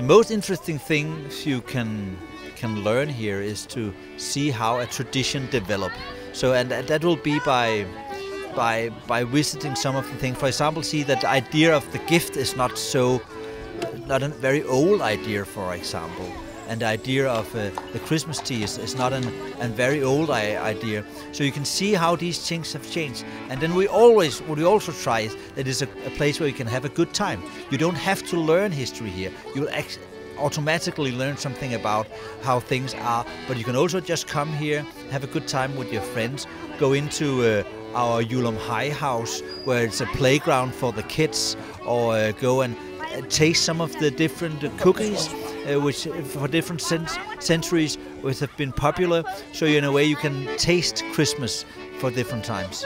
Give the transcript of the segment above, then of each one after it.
most interesting things you can learn here is to see how a tradition develop. So, and that will be by visiting some of the things. For example, see that the idea of the gift is not a very old idea, for example. And the idea of the Christmas tree is not a very old idea. So you can see how these things have changed. And then what we also try is that it's a place where you can have a good time. You don't have to learn history here. You will automatically learn something about how things are. But you can also just come here, have a good time with your friends, go into our Julum High house, where it's a playground for the kids, or go and taste some of the different cookies, which for different centuries which have been popular. So in a way you can taste Christmas for different times.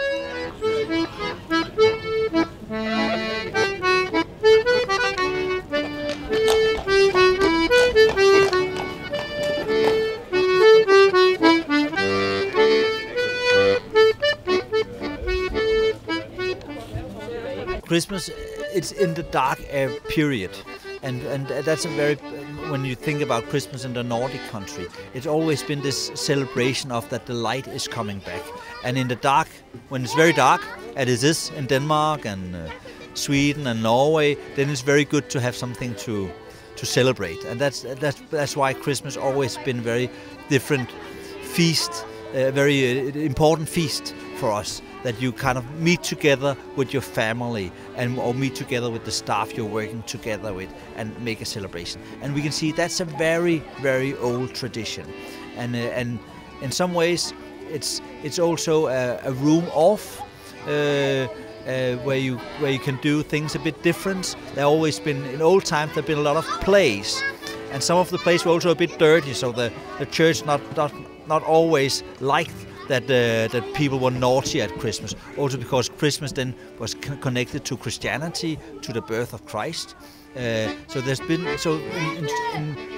Christmas, it's in the dark period, and that's a very, when you think about Christmas in the Nordic country, it's always been this celebration of that the light is coming back. And in the dark, when it's very dark, as it is in Denmark and Sweden and Norway, then it's very good to have something to celebrate. And that's why Christmas always been very different feast, very important feast for us, that you kind of meet together with your family or meet together with the staff you're working together with and make a celebration. And we can see that's a very, very old tradition. And in some ways it's also a room off where you can do things a bit different. There always been, in old times, there have been a lot of plays, and some of the plays were also a bit dirty, so the church not always liked that people were naughty at Christmas. Also because Christmas then was connected to Christianity, to the birth of Christ. So there's been,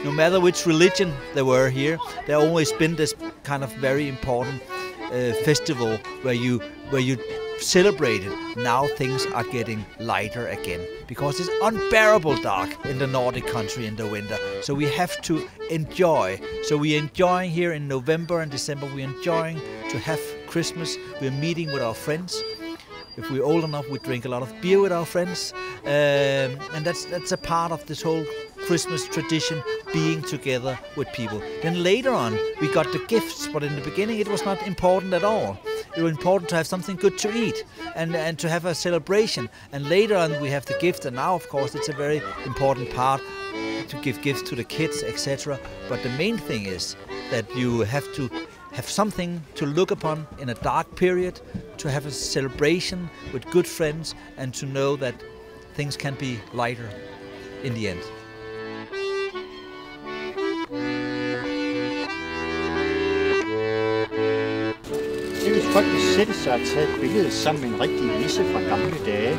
no matter which religion there were here, there always been this kind of very important festival where you celebrated. Now things are getting lighter again, because it's unbearable dark in the Nordic country in the winter. So we have to enjoy. So we're enjoying here in November and December. We're enjoying to have Christmas. We're meeting with our friends. If we're old enough, we drink a lot of beer with our friends, and that's a part of this whole Christmas tradition, being together with people. Then later on, we got the gifts, but in the beginning it was not important at all. It was important to have something good to eat and to have a celebration. And later on we have the gift, and now of course it's a very important part to give gifts to the kids, etc. But the main thing is that you have to have something to look upon in a dark period, to have a celebration with good friends, and to know that things can be lighter in the end. Hvis folk vil sætte sig og tage et billede sammen med en rigtig nisse fra gamle dage,